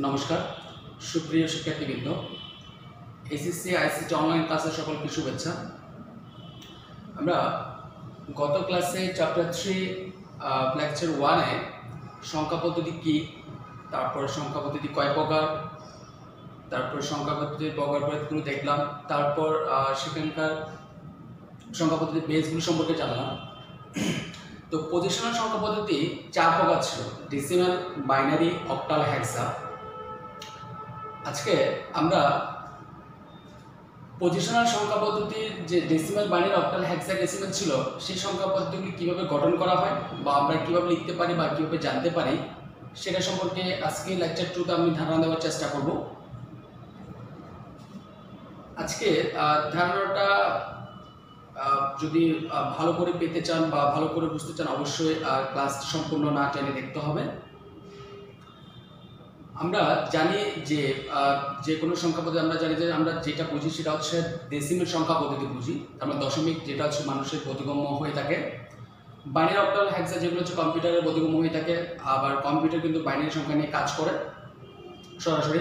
নমস্কার সুপ্রিয় শিক্ষার্থীবৃন্দ, এসএসসি আইসিটি অনলাইন ক্লাসে সকলকে শুভেচ্ছা। আমরা গত ক্লাসে চ্যাপ্টার 3 লেকচার 1-এ সংখ্যা পদ্ধতি কী, তারপর সংখ্যা পদ্ধতি কয় প্রকার, তারপর সংখ্যা পদ্ধতির প্রকারভেদগুলো দেখলাম, তারপর সেখানকার সংখ্যা পদ্ধতির বেসগুলো সম্পর্কে জানলাম। তো পজিশনাল সংখ্যা পদ্ধতি 4 প্রকার ছিল: ডেসিমাল, বাইনারি, অক্টাল, হেক্সা। আজকে আমরা পজিশনাল সংখ্যা পদ্ধতির যে ডেসিমাল, বাইনারি, অক্টাল, হেক্সাডেসিমাল ছিল, সেই সংখ্যা পদ্ধতিগুলি কীভাবে গঠন করা হয় বা আমরা কীভাবে লিখতে পারি বা কীভাবে জানতে পারি সেটা সম্পর্কে আজকে লেকচার 2তে আমি ধারণা দেওয়ার চেষ্টা করব। আজকে ধারণাটা যদি ভালো করে পেতে চান বা ভালো করে বুঝতে চান, অবশ্যই ক্লাসটি সম্পূর্ণ না টেনে দেখতে হবে। আমরা জানি যে যে কোনো সংখ্যা পদ্ধতি আমরা জানি যে আমরা যেটা বুঝি সেটা হচ্ছে ডেসিমাল সংখ্যা পদ্ধতি বুঝি। আমরা দশমিক যেটা হচ্ছে মানুষের বোধগম্য হয়ে থাকে। বাইনারি, অক্টাল, হেক্সা যেগুলো হচ্ছে কম্পিউটারের বোধগম্য হয়ে থাকে। আবার কম্পিউটার কিন্তু বাইনারি সংখ্যা নিয়ে কাজ করে সরাসরি।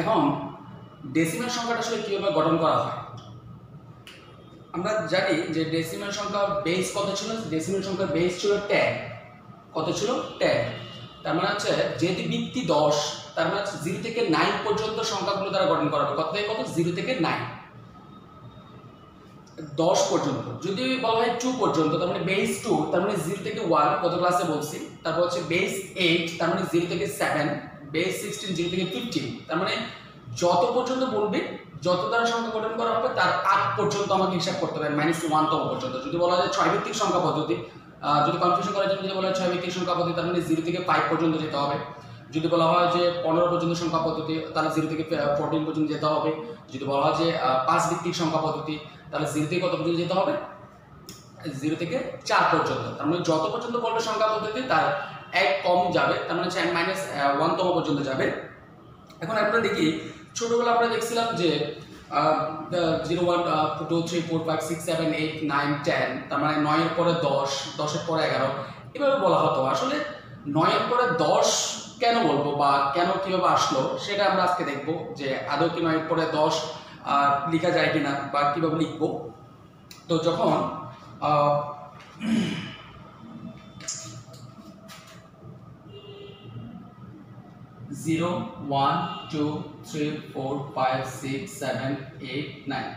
এখন ডেসিমাল সংখ্যাটা আসলে কীভাবে গঠন করা হয়? আমরা জানি যে ডেসিমাল সংখ্যার বেস কত ছিল? ডেসিমাল সংখ্যার বেস ছিল 10। কত ছিল? 10। তার মানে হচ্ছে যেহেতু ভিত্তি 10, তার মানে হচ্ছে 0 থেকে 9 পর্যন্ত সংখ্যাগুলো দ্বারা গঠন করা হবে। কত থেকে কত? 0 থেকে 9, 10 পর্যন্ত। যদি বলা হয় 2 পর্যন্ত, তার মানে বেস 2, তার মানে 0 থেকে 1, কত ক্লাসে বলছি। তারপর হচ্ছে বেস 8, তার মানে 0 থেকে 7, বেস 16, 0 থেকে 15। তার মানে যত পর্যন্ত বলবে, যত দ্বারা সংখ্যা গঠন করা হবে তার আগ পর্যন্ত আমাকে হিসাব করতে হবে, -1 তম পর্যন্ত। যদি বলা হয় 6 ভিত্তিক সংখ্যা পদ্ধতি, যদি কনফিউশন করার জন্য যদি বলা হয় 6 ভিত্তিক সংখ্যা পদ্ধতি, তার মানে 0 থেকে 5 পর্যন্ত যেতে হবে। যদি বলা হয় যে 15 পর্যন্ত সংখ্যা পদ্ধতি, তাহলে 0 থেকে 14 পর্যন্ত যেতে হবে। যদি বলা হয় যে 5 ভিত্তিক সংখ্যা পদ্ধতি, তাহলে 0 থেকে কত পর্যন্ত যেতে হবে? 0 থেকে 4 পর্যন্ত। তার মানে যত পর্যন্ত বলবে সংখ্যা পদ্ধতি তার এক কম যাবে, তার মানে হচ্ছে -1 তম পর্যন্ত যাবে। এখন আপনারা দেখি, ছোটবেলা আমরা দেখছিলাম যে 0, 1, 2, 3, 4, 5, 6, 7, 8, 9, 10, তার মানে 9 এর পরে 10, 10 এর পরে 11, এভাবে বলা হতো। আসলে 9 এর পরে 10 কেন বলবো বা কেন কিভাবে আসলো সেটা আমরা আজকে দেখব, যে আদৌ কি 9 এর পরে 10 লেখা যায় কিনা বা কিভাবে লিখবো। তো যখন 0, 1, 2, 3, 4, 5, 6, 7, 8, 9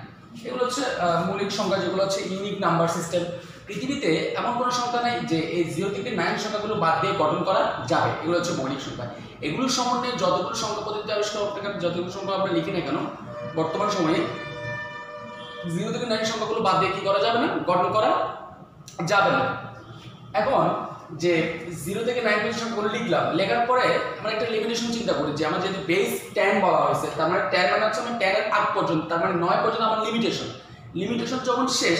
এগুলো হচ্ছে মৌলিক সংখ্যা, যেগুলো হচ্ছে ইউনিক নাম্বার সিস্টেম। পৃথিবীতে এমন কোনো সংখ্যা নেই যে এই 0 থেকে 9 সংখ্যাগুলো বাদ দিয়ে গঠন করা যাবে। এগুলো হচ্ছে মৌলিক সংখ্যা। এগুলোর সম্বন্ধে যতগুলো সংখ্যা পদ্ধতি আবিষ্কার হোক না কেন, যতগুলো সংখ্যা আমরা লিখি না কেন, বর্তমান সময়ে 0 থেকে 9 সংখ্যাগুলো বাদ দিয়ে কি করা যাবে না? গঠন করা যাবে না। এখন যে 0 থেকে 9 পর্যন্ত সংখ্যাগুলো লিখলাম, লেখার পরে আমরা একটা লিমিটেশন চিন্তা করি যে আমার যদি বেস 10 বলা হয়েছে, তার মানে 10 মানে হচ্ছে আমার 10 এর আগ পর্যন্ত, তার মানে 9 পর্যন্ত আমার লিমিটেশন যখন শেষ,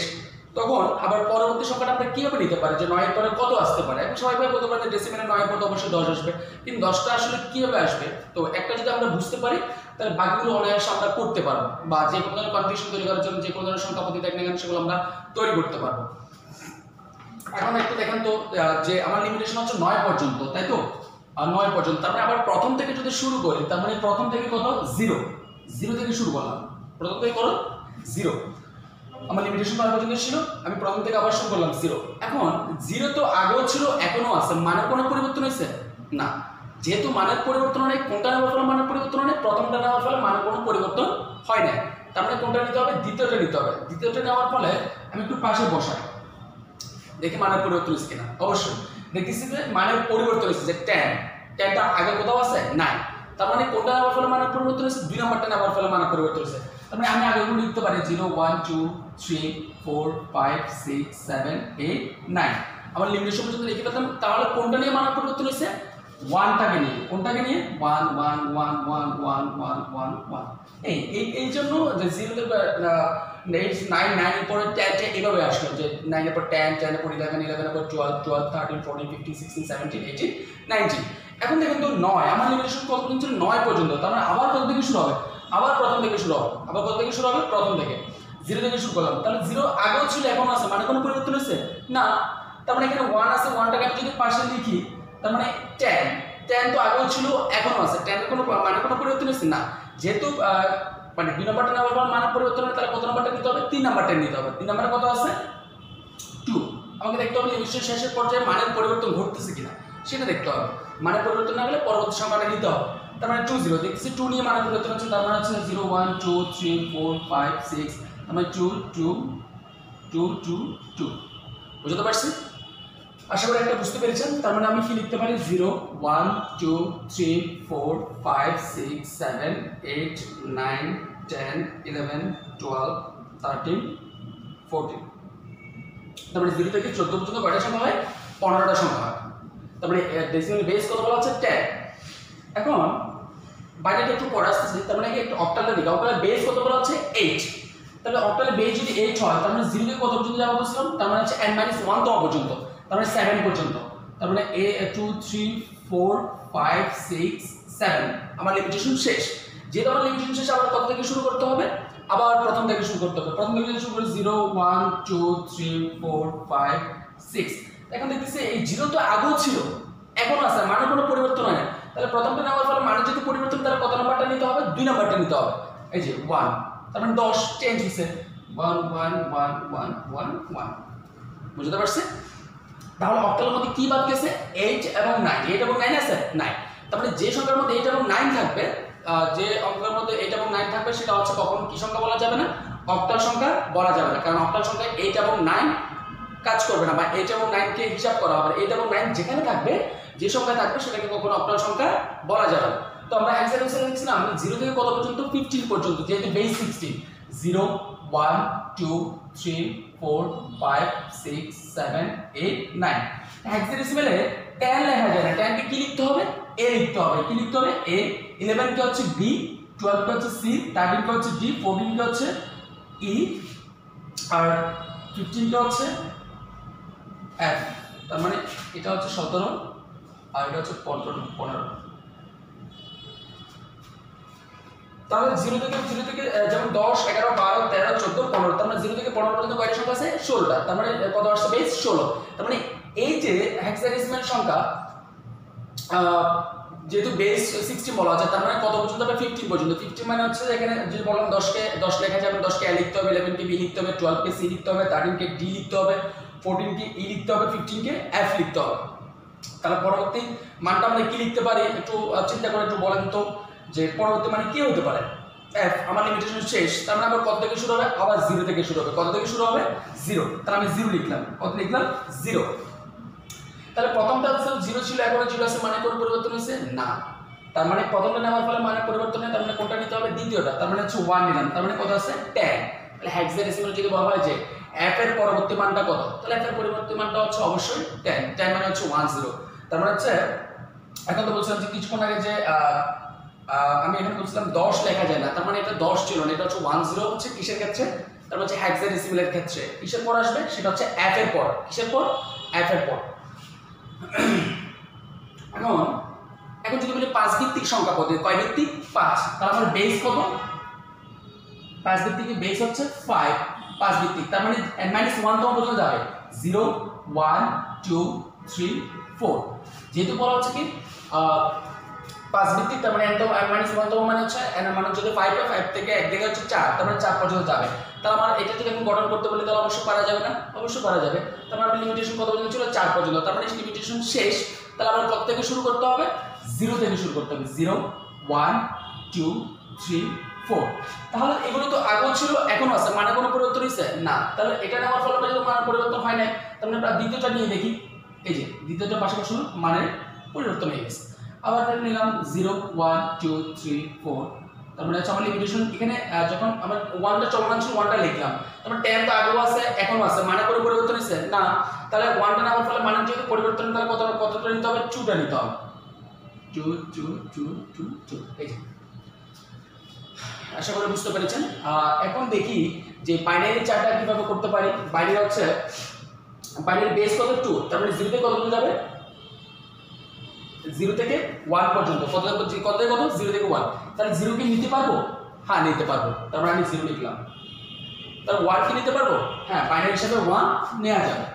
তখন আবার পরবর্তী সংখ্যাটা আমরা কিভাবে নিতে পারি যে 9 এর পরে কত আসতে পারে। এখন সবাই বলতে পারে যে ডেসিমালে 9 এর পরে অবশ্যই 10 আসবে, কিন্তু 10টা আসলে কিভাবে আসবে? তো একটা যদি আমরা বুঝতে পারি, তাহলে বাকিগুলো অনায়াসে আমরা করতে পারবো, বা যে কোনো ধরনের কনফিউশন তৈরি করার জন্য যে কোনো ধরনের সংখ্যা পদ্ধতি দেখেন না কেন সেগুলো আমরা তৈরি করতে পারবো। এখন একটু দেখেন তো, যে আমার লিমিটেশন হচ্ছে 9 পর্যন্ত, তাই তো? আর 9 পর্যন্ত, তারপরে আবার প্রথম থেকে যদি শুরু করি, তার মানে প্রথম থেকে কত? 0 থেকে শুরু করলাম। প্রথম থেকে করো 0, আমার লিমিটেশন 9 পর্যন্ত ছিল, আমি প্রথম থেকে আবার শুরু করলাম 0। এখন 0 তো আগেও ছিল, এখনো আছে, মানের কোনো পরিবর্তন হয়েছে না। যেহেতু মানের পরিবর্তন হয়, কোনটা নেওয়ার ফলে মানের পরিবর্তন হয়? প্রথমটা নেওয়ার ফলে মানের কোনো পরিবর্তন হয় না। তার মানে কোনটা নিতে হবে? দ্বিতীয়টা নিতে হবে। দ্বিতীয়টা নেওয়ার ফলে আমি একটু পাশে বসাই, দেখি মানের পরিবর্তন হচ্ছে কিনা। অবশ্যই দেখতেছি যে মানের পরিবর্তন হচ্ছে, যে 10টা আগে কোথাও আছে? নাই। তার মানে কোনটা নেওয়ার ফলে মানের পরিবর্তন হচ্ছে? 2 নম্বরটা নেওয়ার ফলে মানের পরিবর্তন হচ্ছে। তার মানে আমি আগেগুলো লিখতে পারি 0, 1, 2, 3, 4, 5, 6, 7, 8, 9, আমার লিমিটেশন পর্যন্ত লিখে পেতাম। তাহলে কোনটা নিয়ে মানের পরিবর্তন হচ্ছে? 1টাকে নিয়ে। কোনটাকে নিয়ে? 1, 1, 1, 1, 1, 1, 1, 1। এই জন্য যে 0 থেকে 9, 9 এর পরে 10 এইভাবে আসলো, যে 9 এর পর 10, 10 এর পর 11, 11 এর পর 12, 12, 13, 14, 15, 16, 17, 18, 19। এখন দেখেন তো 9, আমার লিমিটেশন কত পর্যন্ত ছিল? 9 পর্যন্ত। তার মানে আবার কত থেকে শুরু হবে? আবার প্রথম থেকে শুরু হবে। আবার কত থেকে শুরু হবে? প্রথম থেকে। 0 থেকে শুরু করলাম, তাহলে 0 আগেও ছিল, এখন আছে, মানে কোনো পরিবর্তন হচ্ছে না। তার মানে এখানে 1 আছে, 1টাকে আমি যদি পাশে লিখি, তার মানে 10 10 তো আগেও ছিল এখনো আছে, 10 এর কোনো মানে কোনো পরিবর্তন হচ্ছে না, যেহেতু মানে 2 নাম্বারটা নেওয়ার পর মানে পরিবর্তন হবে, তাহলে কত নাম্বারটা নিতে হবে? 3 নাম্বারটা নিতে হবে। 3 নাম্বারে কত আছে? 2। আমাকে দেখতে হবে লিমিটেশন শেষের পর্যায়ে মানের পরিবর্তন ঘটতেছে কিনা সেটা দেখতে হবে। মানে পরিবর্তন না গেলে পরবর্তী সংখ্যাটা নিতে হবে। তার মানে 2 0 দেখতেছি 2 নিয়ে মানে পরিবর্তন হচ্ছে, তার মানে হচ্ছে 0 1 2 3 4 5 6, তার মানে 2 2 2 2 2। বুঝতে পারছি? আশা করি একটা বুঝতে পেরেছেন। তার মানে আমি কি লিখতে পারি? 0 1 2 3 4 5 6 7 8 9 10 11 12 13 14। তারপরে 0 থেকে 14 পর্যন্ত কয়টা সংখ্যা হয়? 15টা সংখ্যা হয়। তারপরে ডেসিমাল বেস কত বলা হচ্ছে? 10। এখন বাইরেটা একটু পড়ে আসতেছে, তার মানে একটু অক্টালটা দিকে, অক্টালের বেস কত বলা হচ্ছে? 8। তাহলে অক্টালের বেস যদি 8 হয়, তার মানে 0 থেকে কত পর্যন্ত যাবো বলছিলাম? তার মানে হচ্ছে n-1 তম পর্যন্ত, তার মানে 7 পর্যন্ত। তার মানে 2 3 4 5 6 7 আমার লিমিটেশন শেষ। যেহেতু আমার লিমিটেশন শেষ, আবার কত থেকে শুরু করতে হবে? আবার প্রথম থেকে শুরু করতে হবে। প্রথম থেকে শুরু করে 0 1 2 3 4 5 6। এখন দেখতেছি এই 0 তো আগেও ছিল, এখন আছে, মানে কোনো পরিবর্তন হয় না। তাহলে প্রথমটা নেওয়ার ফলে মানে যদি পরিবর্তন, তাহলে কত নাম্বারটা নিতে হবে? 2 নাম্বারটা নিতে হবে। এই যে 1, তার মানে 10 চেঞ্জ হইছে, 1 1 1 1 1 1। বুঝতে পারছে? তাহলে অক্টালের মধ্যে কি বাদ গেছে? 8 এবং 9। 8 এবং 9 আছে? নাই। তার মানে যে সংখ্যার মধ্যে 8 এবং 9 থাকবে, যে অঙ্কের মধ্যে 8 এবং 9 থাকবে, সেটা হচ্ছে কখন কি সংখ্যা বলা যাবে না? অক্টাল সংখ্যা বলা যাবে না, কারণ অক্টাল সংখ্যায় 8 এবং 9 কাজ করবে না, বা 8 এবং 9 কে হিসাব করা হবে। 8 এবং 9 যেখানে থাকবে, যে সংখ্যা থাকবে, সেটাকে কখনো অক্টাল সংখ্যা বলা যাবে না। তো আমরা এক্সাম্পল লিখছিলাম 0 থেকে কত পর্যন্ত? 15 পর্যন্ত, যেহেতু বেস 16। 0 1 2 3 4 5 6 7 8 9। হেক্সাডেসিমেলে 10 লেখা যায় না, 10 কে কি লিখতে হবে? a লিখতে হবে। কি লিখতে হবে? a। 11 কে হচ্ছে b, 12 কে হচ্ছে c, 13 কে হচ্ছে d, 14 কে হচ্ছে e, আর 15 কে হচ্ছে f। তার মানে এটা হচ্ছে 17 আর এটা হচ্ছে 15। তাহলে 0 থেকে যেমন 10 11 12 13 14 15, তার মানে 0 থেকে 15 পর্যন্ত কয়টা সংখ্যা আছে? 16টা। তার মানে কত আসছে? বেস 16। তার মানে এই যে হেক্সাডেসিমাল সংখ্যা, যেহেতু বেস 16 বলা আছে, তার মানে কত পর্যন্ত হবে? 15 পর্যন্ত। 15 মানে হচ্ছে এখানে যদি বললাম 10 কে 10 লেখা যাবে, 10 কে a লিখতে হবে, 11 কে b লিখতে হবে, 12 কে c লিখতে হবে, 13 কে d লিখতে হবে, 14 কে e লিখতে হবে, 15 কে f লিখতে হবে। তাহলে পরবর্তী মানটা আমরা কি লিখতে পারি? একটু চিন্তা করে একটু বলেন তো, যে পরবর্তী মানে কি হতে পারে? f। আমার লিমিটেশন শেষ, তার মানে আবার কত থেকে শুরু হবে? আবার 0 থেকে শুরু হবে। কত থেকে শুরু হবে? 0। তাহলে আমি 0 লিখলাম। কত লিখলাম? 0। তাহলে প্রথমটা হচ্ছে 0 ছিল, এখন 0 আছে, মানে কোনো পরিবর্তন হয়েছে না। তার মানে প্রথমটা নেওয়ার ফলে মানে পরিবর্তন হয়, তার মানে কোনটা নিতে হবে? দ্বিতীয়টা। তার মানে হচ্ছে 1 নিলাম, তার মানে কত আছে? 10। তাহলে হেক্সাডেসিমাল যদি বলা হয় যে f এর পরবর্তী মানটা কত, তাহলে f এর পরবর্তী মানটা হচ্ছে অবশ্যই 10। 10 মানে হচ্ছে 10। তার মানে হচ্ছে এখন তো বলছিলাম যে কিছুক্ষণ আগে যে আমি এখানে বলছিলাম 10 লেখা যায় না, তার মানে এটা 10 ছিল না, এটা হচ্ছে 10 হচ্ছে কিসের ক্ষেত্রে? তার হচ্ছে হেক্সাডেসিমালের ক্ষেত্রে। কিসের পর আসবে? সেটা হচ্ছে f এর পর। কিসের পর? f এর পর। এখন যদি বলি 5 ভিত্তিক সংখ্যা কত? কয় ভিত্তিক? 5। তাহলে আমার বেস কত? 5 ভিত্তিক বেস হচ্ছে 5। 5 ভিত্তিক, তার মানে n-1 তম পর্যন্ত যাবে। 0 1 2 3 4। যেহেতু বলা হচ্ছে কি 5 ভিত্তিক, তার মানে n-1 তম মানে হচ্ছে n মানে যদি 5 হয়, 5 থেকে এক দিকে হচ্ছে 4, তার মানে 4 পর্যন্ত যাবে। তাহলে আমার এটা যদি আমি গঠন করতে বলি, তাহলে অবশ্যই পারা যাবে না? অবশ্যই পারা যাবে। তার মানে লিমিটেশন কত পর্যন্ত ছিল? 4 পর্যন্ত। তার মানে লিমিটেশন শেষ। তাহলে আমার কত থেকে শুরু করতে হবে? 0 থেকে শুরু করতে হবে। 0 1 2 3 4। তাহলে এগুলো তো আগেও ছিল, এখনো আছে, মানে কোনো পরিবর্তন হয়েছে না। তাহলে এটা নেওয়ার ফলে যদি মানে পরিবর্তন হয় না, তার মানে আমরা দ্বিতীয়টা নিয়ে দেখি। এই যে দ্বিতীয়টা পাশাপাশি মানে পরিবর্তন হয়ে গেছে। আবার নিলাম 0 1 2 3 4। তার মানে হচ্ছে আমার লিমিটেশন এখানে যখন আমার 1টা চলমান ছিল, 1টা লিখলাম। তার মানে 10 তো আগেও আছে, এখনো আছে, মানে কোনো পরিবর্তন হয়েছে না। তাহলে 1টা নেওয়ার ফলে মানে যদি পরিবর্তন, তাহলে কতটা নিতে হবে? 2টা নিতে হবে। 2 2 2 2 2। এই যে আশা করি বুঝতে পেরেছেন। এখন দেখি যে বাইনারি চার্টটা কিভাবে করতে পারি। বাইনারি হচ্ছে বাইনারি বেস কত? 2। তার মানে 0 থেকে কত পর্যন্ত যাবে? 0 থেকে 1 পর্যন্ত। কত থেকে কত? 0 থেকে 1। তাহলে 0 কি নিতে পারবো? হ্যাঁ, নিতে পারবো। তার মানে আমি 0 লিখলাম। তাহলে 1 কি নিতে পারবো? হ্যাঁ, বাইনারি হিসাবে 1 নেওয়া যাবে।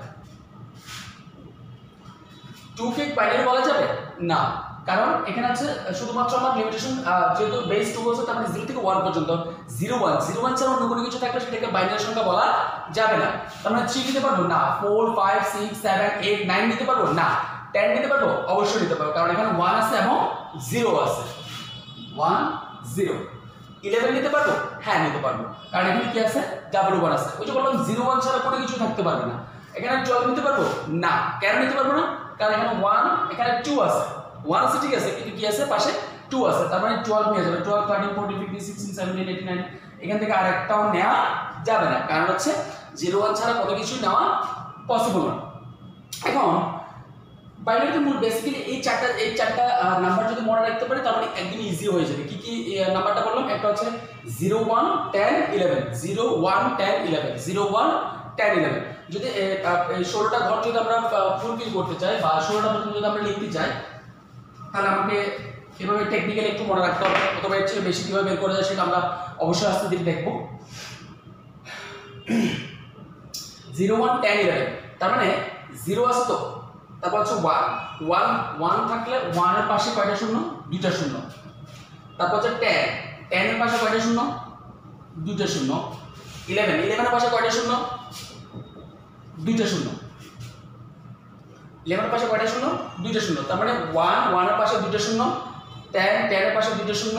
2 কে বাইনারি বলা যাবে না, কারণ এখানে আছে শুধুমাত্র আমার লিমিটেশন যেহেতু বেস 2 বলছে তার মানে 0 থেকে 1 পর্যন্ত 01 ছাড়া অন্য কোনো কিছু থাকলে সেটাকে বাইনারি সংখ্যা বলা যাবে না। তার মানে 3 নিতে পারবো না, 4 5 6 7 8 9 নিতে পারবো না, 10 নিতে পারবো অবশ্যই নিতে পারবো, কারণ এখানে 1 আছে এবং 0 আছে, 1 0। 11 নিতে পারবো, হ্যাঁ নিতে পারবো, কারণ এখানে কি আছে ডাবল 1 আছে। ওই যে বললাম 01 ছাড়া কোনো কিছু থাকতে পারবে না। এখানে 12 নিতে পারবো না, কেন নিতে পারবো না, কারণ এখানে 1 এখানে 2 আছে, 1 আছে ঠিক আছে, কিন্তু কি আছে পাশে 2 আছে, তার মানে 12 নিয়ে যাবে, 12 13 14 15 16 17 18 19, এখান থেকে আরেকটাও নেওয়া যাবে না, কারণ হচ্ছে 01 ছাড়া কোনো কিছু নেওয়া পসিবল না। এখন বাইনারিতে মূল বেসিক্যালি এই চারটা নাম্বার যদি মনে রাখতে পারি তাহলে একদম ইজি হয়ে যাবে। কি কি নাম্বারটা বললাম, একটা হচ্ছে 01 10 11, 01 10 11, 01 10 11। যদি 16টা ঘর যদি আমরা ফুলফিল করতে চাই বা 16টা পর্যন্ত যদি আমরা লিখতে চাই, তাহলে আমাকে এভাবে টেকনিক্যালি একটু মনে রাখতে হবে, অথবা এর চেয়ে বেশি কীভাবে বের করা যায় সেটা আমরা অবশ্যই আস্তে ধীরে দেখবো। 01 10 11, তার মানে 0 আছে তো, তারপর হচ্ছে 1 থাকলে 1 এর পাশে কয়টা শূন্য, 2টা শূন্য। তারপর হচ্ছে 10 এর পাশে কয়টা শূন্য, 2টা শূন্য। 11 এর পাশে কয়টা শূন্য, 2টা শূন্য। 11 এর পাশে কয়টা শূন্য, 2টা শূন্য, তার মানে 1 এর পাশে 2টা শূন্য, 10 এর পাশে 2টা শূন্য,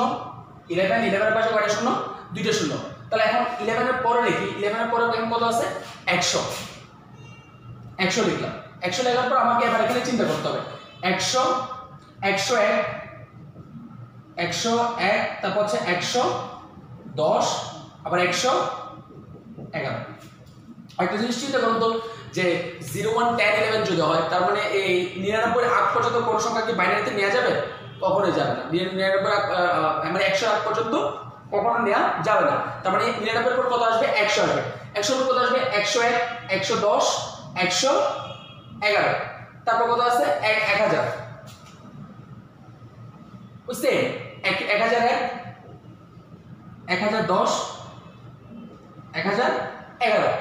11 এর পাশে কয়টা শূন্য, 2টা শূন্য। তাহলে এখন 11 এর পরে লিখি, 11 এর পরে এখন কত আছে, 100 লিখলাম। 100 লেখার পর আমাকে এবার এখানে চিন্তা করতে হবে 100 101 101, তারপর হচ্ছে 110, আবার 111। একটা জিনিস চিন্তা করুন তো, যে 01 10 11 যদি হয় তার মানে এই 99 আগ পর্যন্ত কোন সংখ্যা কি বাইনারিতে নেওয়া যাবে, কখনোই যাবে না। 99 মানে 100 আগ পর্যন্ত কখনো নেওয়া যাবে না। তার মানে 99 এর পর কত আসবে, 100 আসবে। 100 এর পর কত আসবে, 101 110 111, তারপর কত আছে 1000, বুঝছেন, 1001 1010 1011,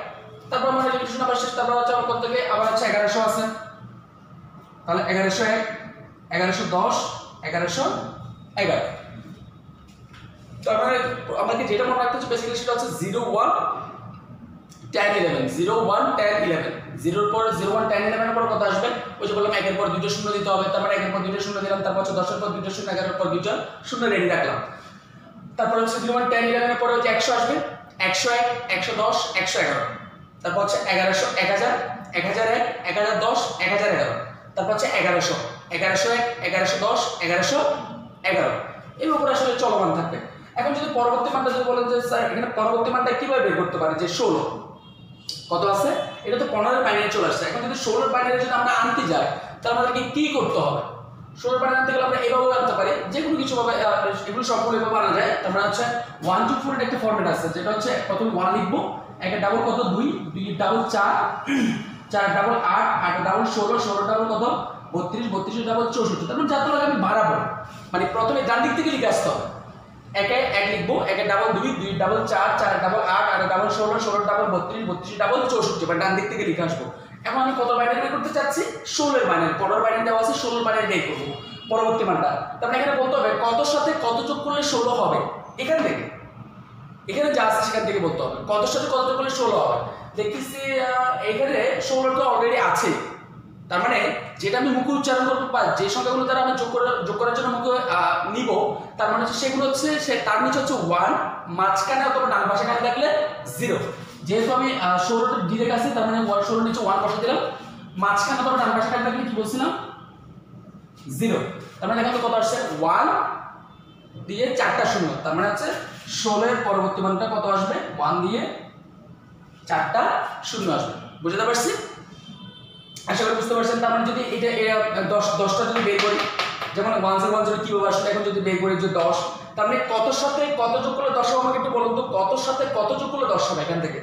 তারপর আমরা লিমিটেশন আবার শেষ, তারপর হচ্ছে আমার কত থেকে আবার হচ্ছে 1100 আছে, তাহলে 1101 1110 1111। তার মানে আমাকে যেটা মনে রাখতে হচ্ছে বেসিক্যালি সেটা হচ্ছে 01 10 11, 01 10 11, 0 এর পর 01 10 11 এর পর কত আসবে, ওই যে বললাম 1 এর পর 2টা শূন্য দিতে হবে, তার মানে 1 এর পর 2টা শূন্য দিলাম, তারপর হচ্ছে 10 এর পর 2টা শূন্য, 11 এর পর 2টা শূন্য রেডি রাখলাম। তারপর হচ্ছে 01 10 11 এর পরে হচ্ছে 100 আসবে, 101 110 111, তারপর হচ্ছে 1100 1000 1001 1010 1011, তারপর হচ্ছে 1100 1101 1110 1111, এর উপর আসলে চলমান থাকবে। এখন যদি পরবর্তী মানটা যদি বলেন যে স্যার এখানে পরবর্তী মানটা কিভাবে বের করতে পারি, যে 16 কত আছে, এটা তো 15 এর বাইনারি চলে আসছে। এখন যদি 16 এর বাইনারি যদি আমরা আনতে যাই তাহলে আমাদেরকে কি করতে হবে, 16 এর বাইনারি আনতে গেলে আমরা এইভাবে আনতে পারি, যে কোনো কিছু ভাবে এগুলো সবগুলো এভাবে আনা যায়। তারপরে হচ্ছে 1 2 4 এর একটা ফরম্যাট আছে, যেটা হচ্ছে প্রথমে 1 লিখবো, একটা ডাবল কত 2 2 ডাবল 4 4 ডাবল 8 8 ডাবল 16 16 ডাবল কত 32 32 ডাবল 64, তারপর যাতে আমি বাড়াবো, মানে প্রথমে ডান দিক থেকে লিখে আসতে হবে। একে 1 লিখবো, একে double 2 2 double 4 4 double 8 8 double 16 16 double 32 32 double 64, মানে ডান দিক থেকে লিখে আসবো। এখন আমি কত বাইনারি বের করতে চাচ্ছি, 16 এর বাইনারি, 15 এর বাইনারি দেওয়া আছে, 16 এর বাইনারি বের করব পরবর্তী মানটা। তারপরে এখানে বলতে হবে কতর সাথে কত যোগ করলে 16 হবে, এখান থেকে এখানে যা আছে সেখান থেকে বলতে হবে কতর সাথে কত যোগ করলে 16 হবে। দেখতেছি এখানে 16 তো অলরেডি আছে, তার মানে যেটা আমি মুখে উচ্চারণ করবো বা যে সংখ্যাগুলো দ্বারা আমি যোগ করার জন্য মুখে নিব, তার মানে হচ্ছে সেগুলো হচ্ছে তার নিচে হচ্ছে 1, মাঝখানে অথবা ডান পাশে কানে থাকলে 0। যেহেতু আমি 16টা ডিরেক্ট আছে, তার মানে 16 নিচে 1 বসে দিলাম, মাঝখানে অথবা ডান পাশে কানে থাকলে কি বলছিলাম 0। তার মানে এখানে কত আসছে 1 দিয়ে 4টা শূন্য, তার মানে হচ্ছে 16 এর পরবর্তী মানটা কত আসবে, 1 দিয়ে 4টা শূন্য আসবে। বুঝতে পারছি, আশা করি বুঝতে পারছেন। তার মানে যদি এটা 10টা যদি বের করি, যেমন 1 0 1 0 কিভাবে আসলে, এখন যদি বের করি যে 10, তার মানে কতর সাথে কত যোগ করলে 10 হবে, আমাকে একটু বলুন তো, কতর সাথে কত যোগ করলে 10 হবে এখান থেকে।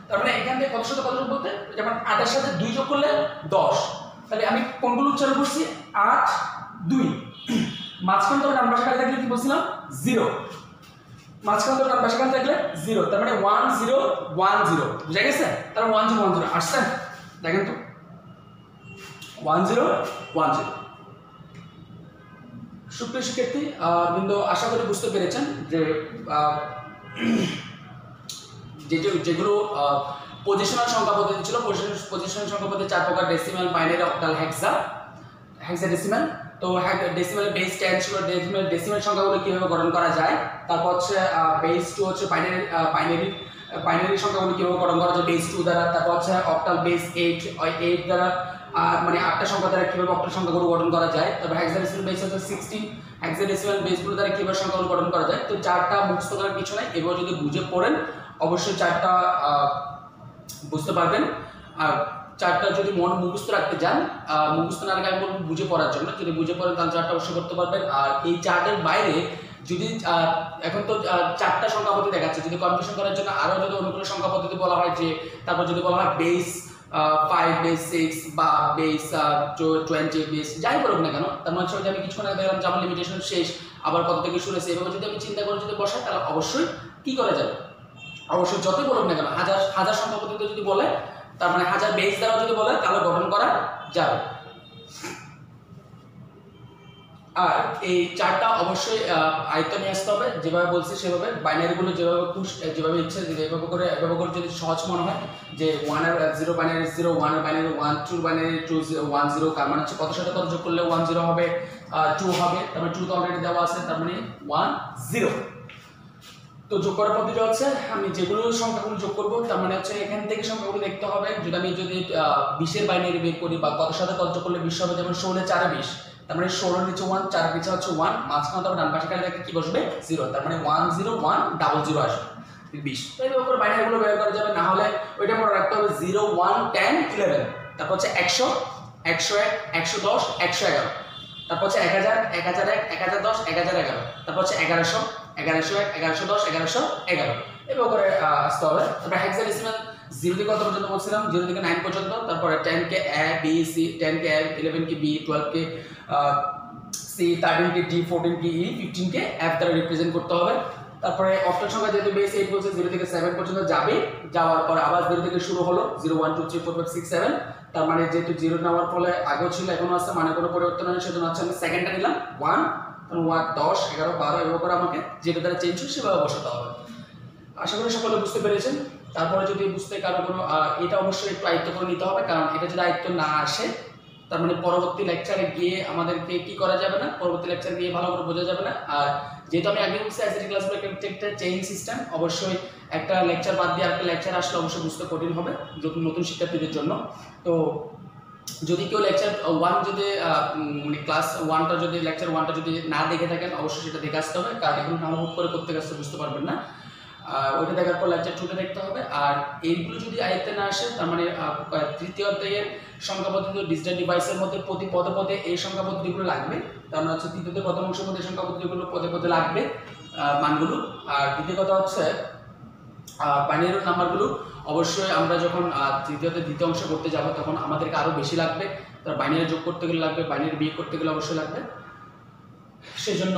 তার মানে এখান থেকে কতর সাথে কত যোগ বলতে, যেমন 8 এর সাথে 2 যোগ করলে 10, তাহলে আমি কোনগুলো উচ্চারণ করছি 8 2, মাঝখান থেকে ডান পাশে কানে থাকলে কি বলছিলাম 0, মাঝখান থেকে ডান পাশে কানে থাকলে 0, তার মানে 1 0 1 0, বুঝা গেছে। তার 1 0 1 0 আসছে, দেখেন তো 1 0 1 0। সুপ্রিয় শিক্ষার্থী কিন্তু আশা করি বুঝতে পেরেছেন যে যেগুলো পজিশনাল সংখ্যা পদ্ধতি ছিল, পজিশনাল সংখ্যা পদ্ধতি 4 প্রকার: ডেসিমাল, বাইনারি, অক্টাল, হেক্সাডেসিমাল। তো ডেসিমাল বেস 10 ছিল। ডেসিমাল সংখ্যাগুলো কিভাবে গঠন করা যায়, তারপর হচ্ছে বেস 2 হচ্ছে বাইনারি সংখ্যাগুলো কিভাবে গঠন করা যায় বেস 2 দ্বারা, তারপর হচ্ছে অক্টাল বেস 8 দ্বারা, মানে 8টা সংখ্যা দ্বারা কিভাবে অক্টাল সংখ্যাগুলো গঠন করা যায়। তারপর হেক্সাডেসিমাল বেস হচ্ছে 16, হেক্সাডেসিমাল বেসগুলো দ্বারা কিভাবে সংখ্যাগুলো গঠন করা যায়। তো 4টা মুখস্থ করার কিছু নাই, এবার যদি বুঝে পড়েন অবশ্যই 4টা বুঝতে পারবেন। আর 4টা যদি মুখস্থ রাখতে যান, মুখস্থ না রাখলে আমি বলবো বুঝে পড়ার জন্য, যদি বুঝে পড়েন তাহলে 4টা অবশ্যই করতে পারবেন। আর এই 4টার বাইরে যদি এখন তো 4টা সংখ্যা পদ্ধতি দেখাচ্ছে, যদি কনফিউশন করার জন্য আরও যদি অনুকূল সংখ্যা পদ্ধতি বলা হয়, যে তারপর যদি বলা হয় বেস 5, বেস 6 বা বেস 20, বেস যাই করুক না কেন, তার মানে হচ্ছে আমি কিছুক্ষণ আগে দেখলাম যে আমার লিমিটেশন শেষ, আবার কত থেকে শুরু হয়েছে, এভাবে যদি আমি চিন্তা করে যদি বসাই তাহলে অবশ্যই কি করা যাবে, অবশ্যই যতই বলুক না কেন হাজার সংখ্যা পদ্ধতি যদি বলে, তার মানে 1000 বেস দ্বারা যদি বলে তাহলে গঠন করা যাবে। আর এই 4টা অবশ্যই আয়ত্ত নিয়ে আসতে হবে, যেভাবে বলছি সেভাবে। বাইনারিগুলো যেভাবে ইচ্ছে যেভাবে করে যদি সহজ মনে হয়, যে 1 এর 0 বাইনারি 0, 1 এর বাইনারি 1, 2 বাইনারি 2 1 0, তার মানে হচ্ছে কত সাথে কত যোগ করলে 1 0 হবে, 2 হবে, তার মানে 2 তো অলরেডি দেওয়া আছে, তার মানে 1 0। তো যোগ করার পদ্ধতি হচ্ছে আমি যেগুলো সংখ্যাগুলো যোগ করবো, তার মানে হচ্ছে এখান থেকে সংখ্যাগুলো দেখতে হবে। যদি আমি 20-এর বাইনারি বের করি বা কত সাথে কত যোগ করলে 20 হবে, যেমন 16 4 20, তার মানে 16 নিচে 1, 4 নিচে হচ্ছে 1, মাঝখানে তো ডান পাশে কাটে দেখে কি বসবে 0, তার মানে 1 0 1 00 আসবে 20। তো এর উপর বাইনারিগুলো বের করা যাবে, না হলে ওইটা মনে রাখতে হবে 0 1 10 11, তারপর হচ্ছে 100 101 110 111, তারপর হচ্ছে 1000 1001 1010 1011, তারপর হচ্ছে 1100 1101 1110 1111, এভাবে করে আসতে হবে। তারপর হেক্সাডেসিমাল 0 থেকে কত পর্যন্ত বলছিলাম, 0 থেকে 9 পর্যন্ত, তারপরে 10 কে A B C, 10 K A, 11 K B, 12 K C, 13 K D, 14 K E, 15 K F দ্বারা রিপ্রেজেন্ট করতে হবে। তারপরে অক্টাল সংখ্যা যেহেতু বেস 8 বলছে, 0 থেকে 7 পর্যন্ত যাবে, যাওয়ার পর আবার 0 থেকে শুরু হলো 0 1 2 3 4 5 6 7, তার মানে যেহেতু 0 নেওয়ার ফলে আগেও ছিল এখনো আছে, মানে কোনো পরিবর্তন হয়নি, সেজন্য হচ্ছে আমি সেকেন্ডটা নিলাম 1 10 11 12, এভাবে করে আমাকে যেটা দ্বারা চেঞ্জ হয় সেভাবে বসাতে হবে। আশা করি সকলে বুঝতে পেরেছেন। তারপরে যদি বুঝতে কারো কোনো এটা অবশ্যই একটু আয়ত্ত করে নিতে হবে, কারণ এটা যদি আয়ত্ত না আসে তার মানে পরবর্তী লেকচারে গিয়ে আমাদেরকে কি করা যাবে না, পরবর্তী লেকচারে গিয়ে ভালো করে বোঝা যাবে না। আর যেহেতু আমি আগে বলছি আইসিটি ক্লাসগুলো একটা চেইন সিস্টেম, অবশ্যই একটা লেকচার বাদ দিয়ে আরেকটা লেকচার আসলে অবশ্যই বুঝতে কঠিন হবে নতুন শিক্ষার্থীদের জন্য। তো যদি কেউ লেকচার 1 যদি মানে ক্লাস 1টা যদি লেকচার 1টা যদি না দেখে থাকেন অবশ্যই সেটা দেখে আসতে হবে, কারণ এগুলো ডাউনলোড করে করতে গেলে বুঝতে পারবেন না, ওইটা দেখার পর লেকচার 2টা দেখতে হবে। আর এইগুলো যদি আয়ত্তে না আসে তার মানে তৃতীয় অধ্যায়ের সংখ্যা পদ্ধতি ডিজিটাল ডিভাইসের মধ্যে প্রতি পদে পদে এই সংখ্যা পদ্ধতিগুলো লাগবে, তার মানে হচ্ছে তৃতীয় প্রথম অংশের মধ্যে সংখ্যা পদ্ধতিগুলো পদে পদে লাগবে মানগুলো। আর দ্বিতীয় কথা হচ্ছে বাইনারি নাম্বারগুলো অবশ্যই আমরা যখন দ্বিতীয় অংশ করতে যাব তখন আমাদেরকে আরও বেশি লাগবে, তার বাইনারি যোগ করতে গেলে লাগবে, বাইনারি বিয়োগ করতে গেলে অবশ্যই লাগবে। সেজন্য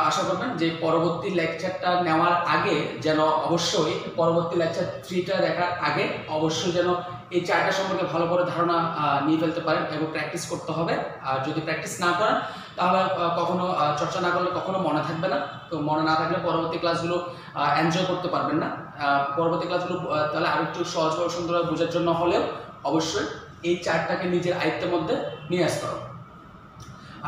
আশা করবেন যে পরবর্তী লেকচারটা নেওয়ার আগে যেন অবশ্যই পরবর্তী লেকচার 3টা দেখার আগে অবশ্যই যেন এই 4টা সম্পর্কে ভালো করে ধারণা নিয়ে ফেলতে পারেন এবং প্র্যাকটিস করতে হবে। আর যদি প্র্যাকটিস না করেন তাহলে কখনো চর্চা না করলে কখনো মনে থাকবে না। তো মনে না থাকলে পরবর্তী ক্লাসগুলো এনজয় করতে পারবেন না। পরবর্তী ক্লাসগুলো তাহলে আরেকটু সহজভাবে সুন্দরভাবে বোঝার জন্য হলেও অবশ্যই এই 4টাকে নিজের আয়ত্তের মধ্যে নিয়ে আসতে হবে।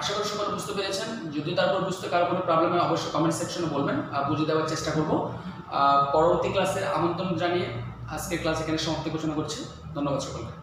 আশা করি সকলে বুঝতে পেরেছেন। যদি তারপর বুঝতে কারো কোনো প্রবলেম হয় অবশ্যই কমেন্ট সেকশনে বলবেন, বুঝিয়ে দেওয়ার চেষ্টা করব। পরবর্তী ক্লাসে আমন্ত্রণ জানিয়ে আজকের ক্লাস এখানে সমাপ্তি ঘোষণা করছি। ধন্যবাদ সকলকে।